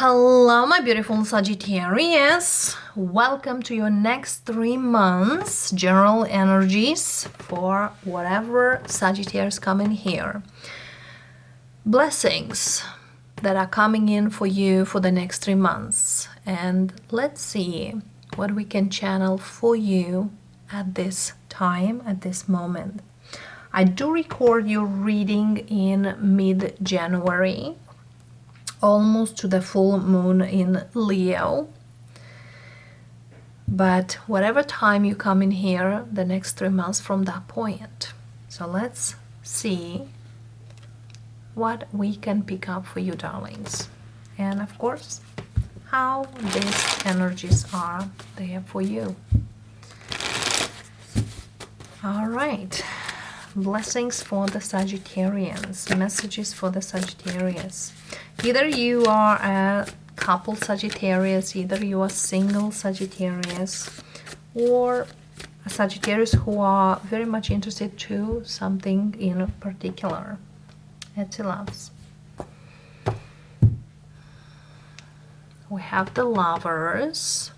Hello, my beautiful Sagittarius. Welcome to your next 3 months general energies for whatever Sagittarius come in here. Blessings that are coming in for you for the next 3 months. And let's see what we can channel for you at this time, at this moment. I do record your reading in mid-January, almost to the full moon in Leo, but whatever time you come in here, the next 3 months from that point. So let's see what we can pick up for you, darlings, and of course how these energies are there for you. All right, blessings for the Sagittarians, messages for the Sagittarius. Either you are a couple Sagittarius, either you are single Sagittarius, or a Sagittarius who are very much interested to something in particular. Etsy loves. We have the Lovers.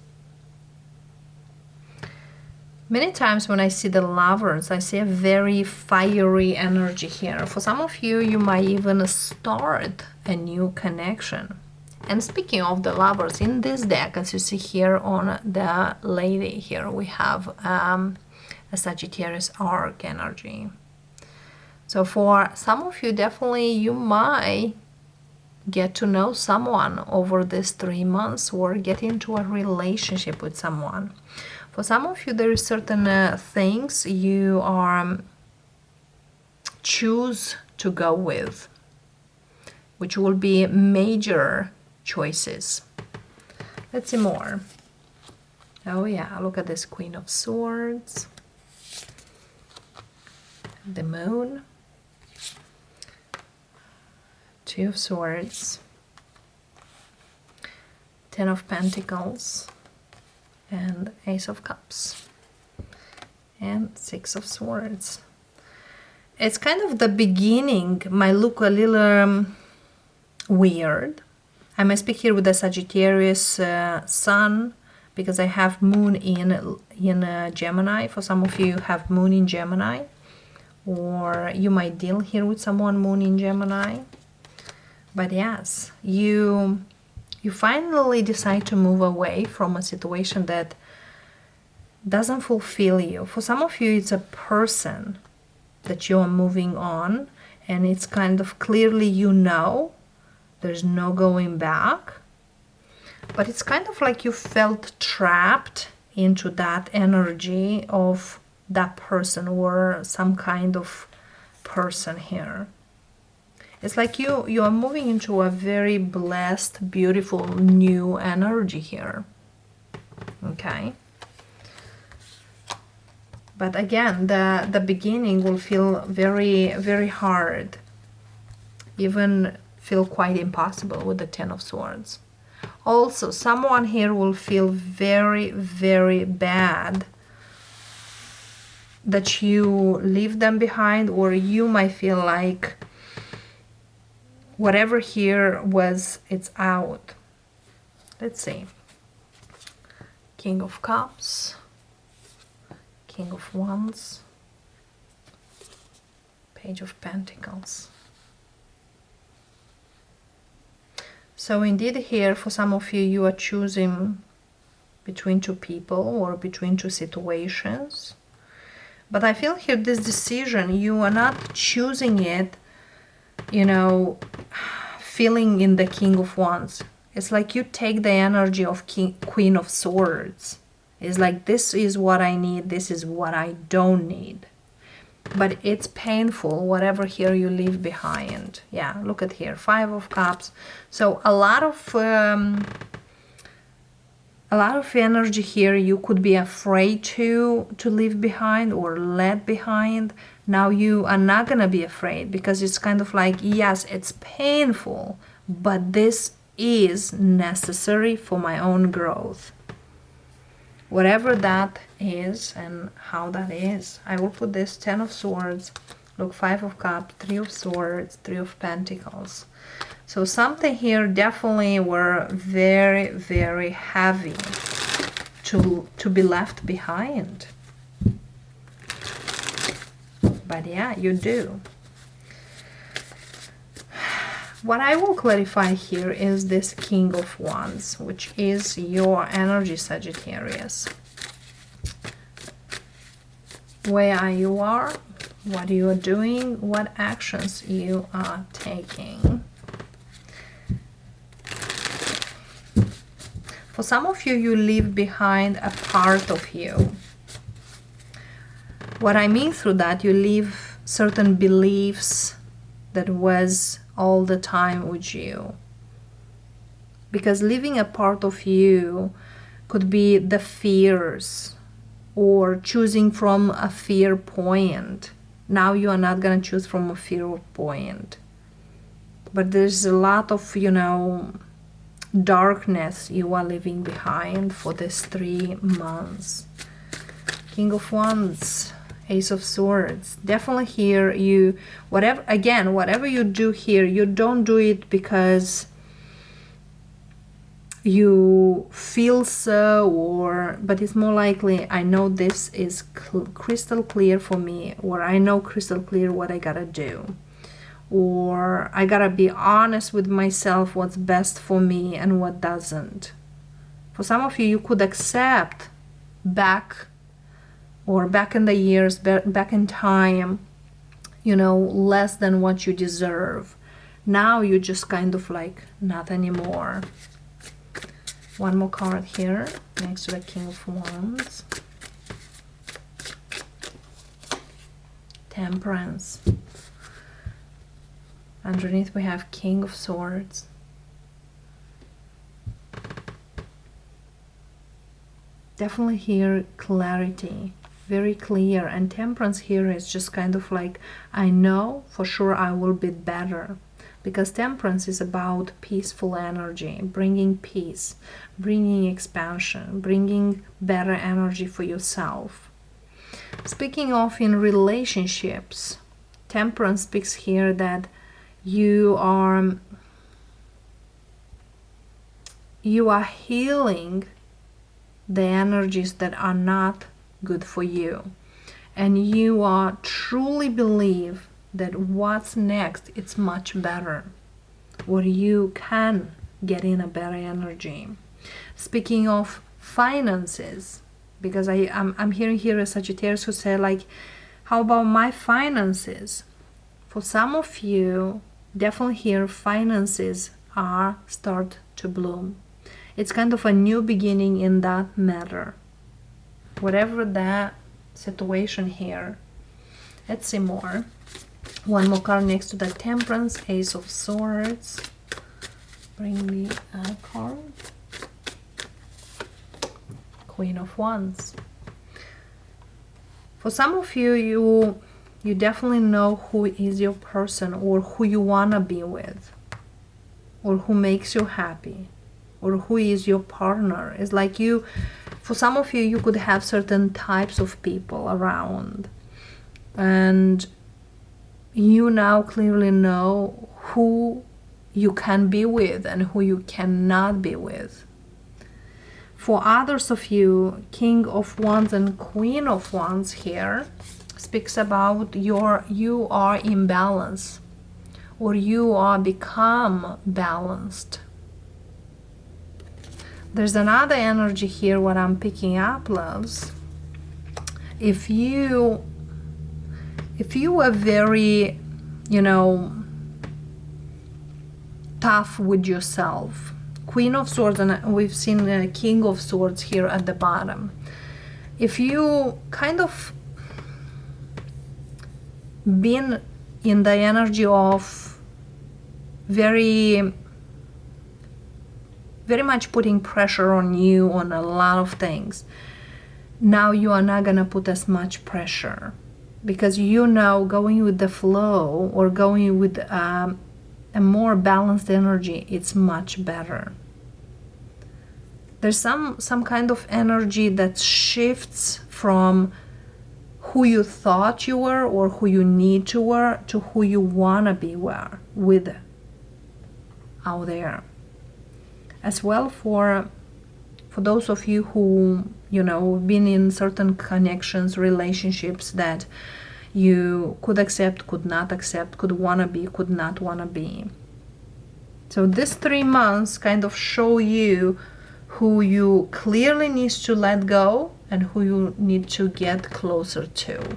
Many times when I see the Lovers, I see a very fiery energy here. For some of you, you might even start a new connection. And speaking of the Lovers, in this deck, as you see here on the lady here, we have a Sagittarius arc energy. So for some of you, definitely you might get to know someone over these 3 months or get into a relationship with someone. For some of you, there is certain things you are choose to go with, which will be major choices. Let's see more. Oh yeah, look at this Queen of Swords, the Moon, Two of Swords, Ten of Pentacles, and Ace of Cups, and Six of Swords. It's kind of the beginning might look a little weird. I might speak here with the Sagittarius Sun, because I have Moon in Gemini. For some of you have Moon in Gemini, or you might deal here with someone Moon in Gemini. But yes, you finally decide to move away from a situation that doesn't fulfill you. For some of you, it's a person that you are moving on, and it's kind of clearly there's no going back. But it's kind of like you felt trapped into that energy of that person or some kind of person here. It's like you are moving into a very blessed, beautiful, new energy here. Okay? But again, the beginning will feel very, very hard. Even feel quite impossible with the Ten of Swords. Also, someone here will feel very, very bad that you leave them behind, or you might feel like whatever here was, it's out. Let's see. King of Cups, King of Wands, Page of Pentacles. So indeed here, for some of you, you are choosing between two people or between two situations. But I feel here this decision, you are not choosing it, feeling in the King of Wands. It's like you take the energy of Queen of Swords. It's like, this is what I need, this is what I don't need. But it's painful, whatever here you leave behind. Yeah, look at here, Five of Cups. So a lot of energy here you could be afraid to leave behind or let behind. Now you are not gonna be afraid, because it's kind of like, yes, it's painful, but this is necessary for my own growth. Whatever that is and how that is. I will put this Ten of Swords, Look, 5 of Cups, 3 of Swords, 3 of Pentacles. So something here definitely were very, very heavy to be left behind. But yeah, you do. What I will clarify here is this King of Wands, which is your energy, Sagittarius. Where you are, what you are doing, what actions you are taking. For some of you, you leave behind a part of you. What I mean through that, you leave certain beliefs that was all the time with you. Because leaving a part of you could be the fears, or choosing from a fear point. Now you are not going to choose from a fear point. But there's a lot of, you know, darkness you are leaving behind for this 3 months. King of Wands, Ace of Swords. Definitely here you, whatever you do here, you don't do it because you feel so, but it's more likely, I know this is crystal clear for me, or I know crystal clear what I gotta do, or I gotta be honest with myself what's best for me and what doesn't. For some of you, you could accept back in the years, back in time, you know, less than what you deserve. Now you just kind of like, not anymore. One more card here next to the King of Wands. Temperance. Underneath we have King of Swords. Definitely here clarity, very clear. And Temperance here is just kind of like, I know for sure I will be better. Because Temperance is about peaceful energy, bringing peace, bringing expansion, bringing better energy for yourself. Speaking of in relationships, Temperance speaks here that you are healing the energies that are not good for you. And you are truly believe that what's next, it's much better, or you can get in a better energy. Speaking of finances, because I'm hearing here a Sagittarius who say like, how about my finances? For some of you, definitely here finances are start to bloom. It's kind of a new beginning in that matter. Whatever that situation here. Let's see more. One more card next to the Temperance, Ace of Swords. Bring me a card. Queen of Wands. For some of you, you definitely know who is your person, or who you want to be with, or who makes you happy, or who is your partner. It's like you, for some of you, you could have certain types of people around, and you now clearly know who you can be with and who you cannot be with. For others of you, King of Wands and Queen of Wands here speaks about you are in balance, or you are become balanced. There's another energy here, what I'm picking up, loves. If you are very, you know, tough with yourself, Queen of Swords, and we've seen King of Swords here at the bottom. If you kind of been in the energy of very much putting pressure on you on a lot of things, now you are not gonna put as much pressure, because you know going with the flow, or going with a more balanced energy, it's much better. There's some kind of energy that shifts from who you thought you were or who you need to were to who you wanna be with out there. As well for those of you who, you know, been in certain connections, relationships that you could accept, could not accept, could wanna be, could not wanna be. So this 3 months kind of show you who you clearly need to let go and who you need to get closer to.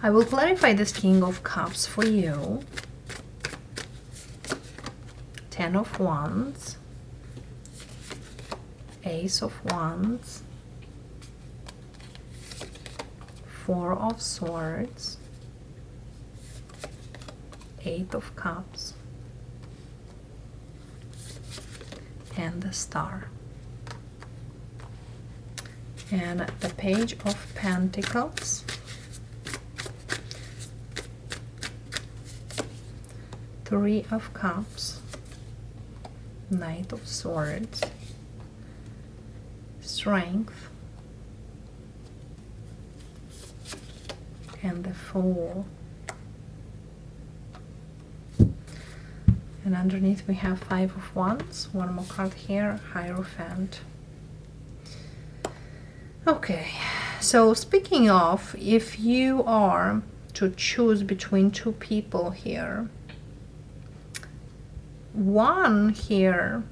I will clarify this King of Cups for you. 10 of Wands, Ace of Wands, 4 of Swords, 8 of Cups, and the Star. And the Page of Pentacles, 3 of Cups, Knight of Swords, Strength, and the Fool. And underneath we have 5 of Wands, one more card here, Hierophant. Okay, so speaking of, if you are to choose between 2 people here, one here,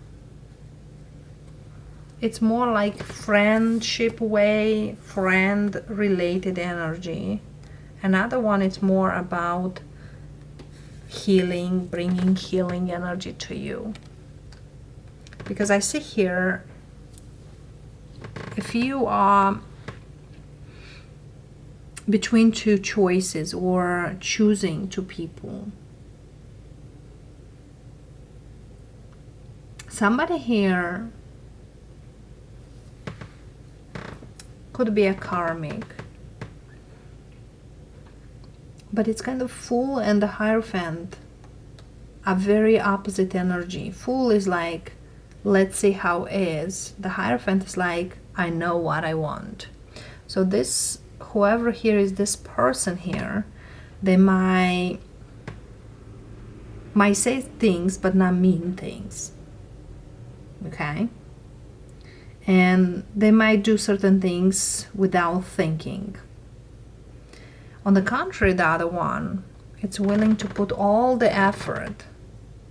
it's more like friendship way, friend related energy. Another one is more about healing, bringing healing energy to you. Because I see here, if you are between 2 choices or choosing 2 people, somebody here could be a karmic, but it's kind of Fool and the Hierophant are very opposite energy. Fool is like, let's see how it is. The Hierophant is like, I know what I want. So this, whoever here is this person here, they might say things but not mean things. Okay? And they might do certain things without thinking. On the contrary, the other one, it's willing to put all the effort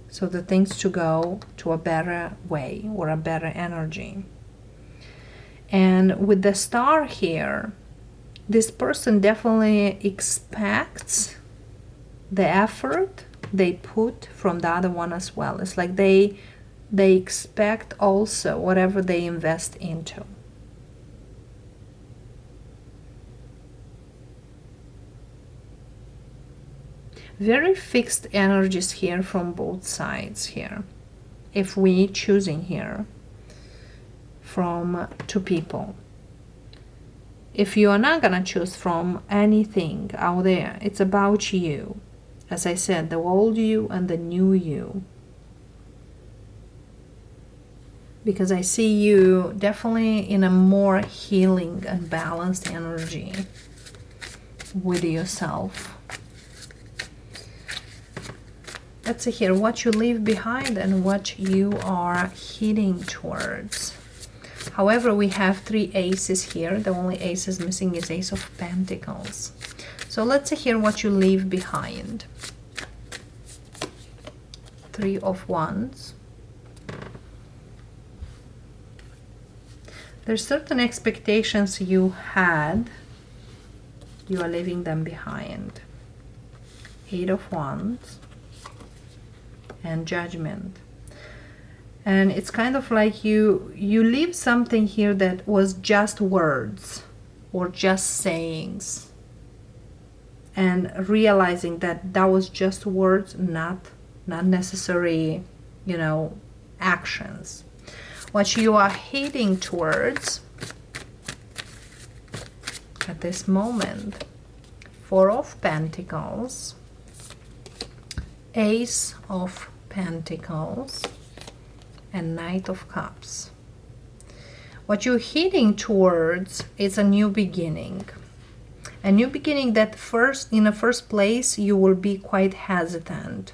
so the things to go to a better way or a better energy. And with the Star here, this person definitely expects the effort they put from the other one as well. It's like they expect also whatever they invest into. Very fixed energies here from both sides here. If we choosing here from 2 people. If you are not gonna choose from anything out there, it's about you. As I said, the old you and the new you. Because I see you definitely in a more healing and balanced energy with yourself. Let's see here what you leave behind and what you are heading towards. However, we have 3 aces here. The only aces missing is Ace of Pentacles. So let's see here what you leave behind. 3 of Wands. There's certain expectations you had. You are leaving them behind. 8 of Wands. And Judgment. And it's kind of like you leave something here that was just words or just sayings, and realizing that that was just words, not necessary, you know, actions. What you are heading towards at this moment, 4 of Pentacles, Ace of Pentacles, and Knight of Cups. What you're heading towards is a new beginning. A new beginning that in the first place, you will be quite hesitant.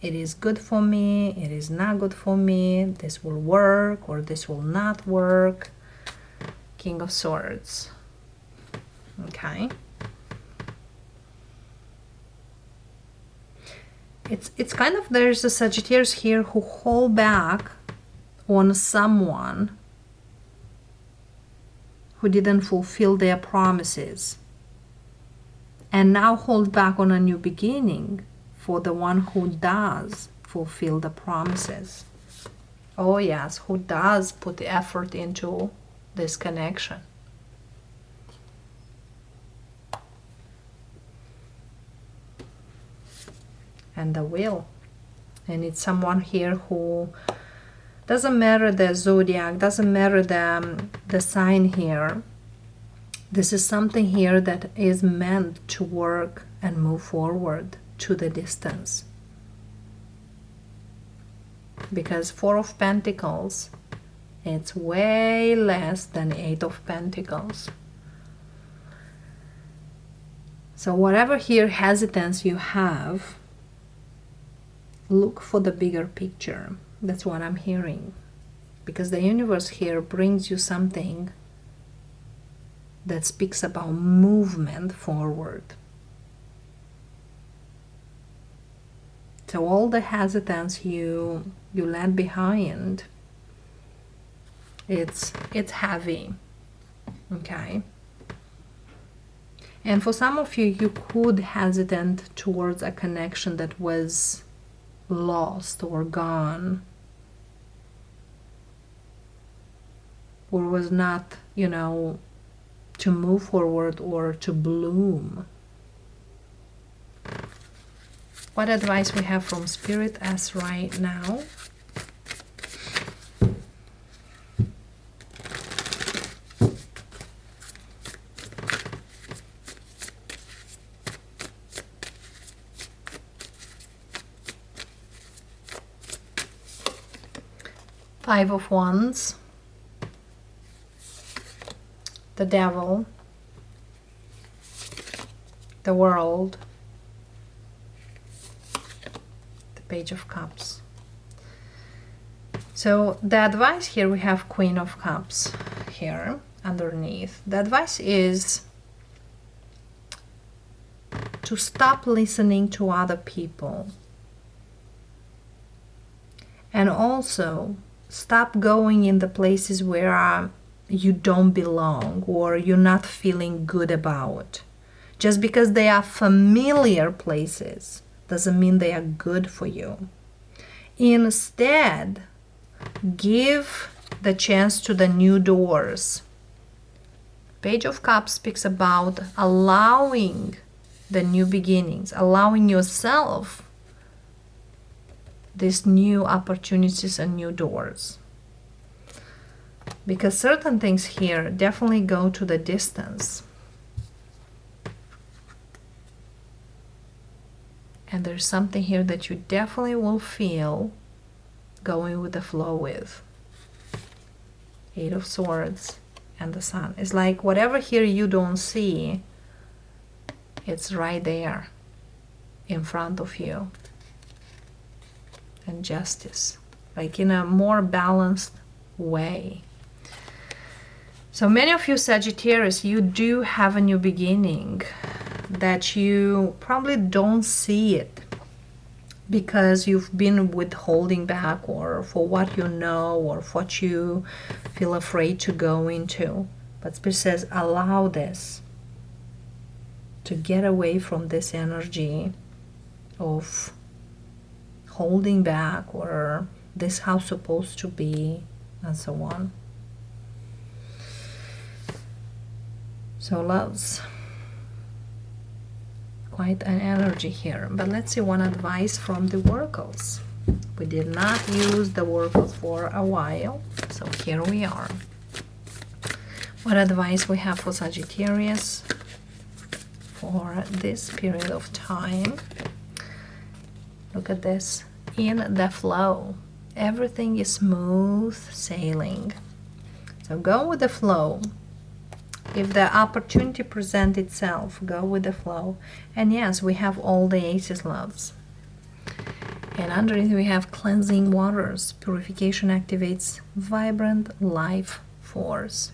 It is good for me, it is not good for me, this will work or this will not work. King of Swords. Okay. It's kind of, there's a Sagittarius here who hold back on someone who didn't fulfill their promises, and now hold back on a new beginning for the one who does fulfill the promises. Oh yes, who does put the effort into this connection. And the Wheel. And it's someone here who, doesn't matter the zodiac, doesn't matter the sign here. This is something here that is meant to work and move forward to the distance. Because Four of Pentacles, it's way less than Eight of Pentacles. So whatever here hesitance you have, look for the bigger picture. That's what I'm hearing. Because the universe here brings you something that speaks about movement forward. So all the hesitance you left behind, it's heavy. Okay. And for some of you, you could hesitant towards a connection that was lost or gone, or was not, you know, to move forward or to bloom. What advice we have from Spirit as right now? Five of Wands, the Devil, the World, the Page of Cups. So the advice here, we have Queen of Cups here underneath. The advice is to stop listening to other people, and also stop going in the places where you don't belong or you're not feeling good about. Just because they are familiar places doesn't mean they are good for you. Instead, give the chance to the new doors. Page of Cups speaks about allowing the new beginnings, allowing yourself these new opportunities and new doors. Because certain things here definitely go to the distance. And there's something here that you definitely will feel going with the flow with. Eight of Swords and the Sun. It's like whatever here you don't see, it's right there in front of you. And Justice, like in a more balanced way. So many of you Sagittarius, you do have a new beginning that you probably don't see it because you've been withholding back, or for what you know, or for what you feel afraid to go into. But Spirit says allow this, to get away from this energy of holding back, or this how supposed to be, and so on. So loves, quite an energy here. But let's see one advice from the oracles. We did not use the oracles for a while, so here we are. What advice we have for Sagittarius for this period of time? Look at this. In the flow. Everything is smooth sailing. So go with the flow. If the opportunity presents itself, go with the flow. And yes, we have all the aces loves. And underneath we have cleansing waters. Purification activates vibrant life force.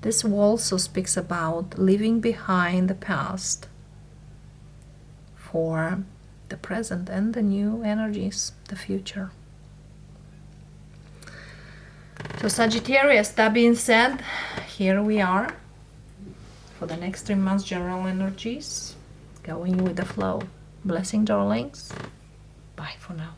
This also speaks about leaving behind the past for the present and the new energies, the future. So Sagittarius, that being said, here we are for the next 3 months general energies, going with the flow. Blessing, darlings. Bye for now.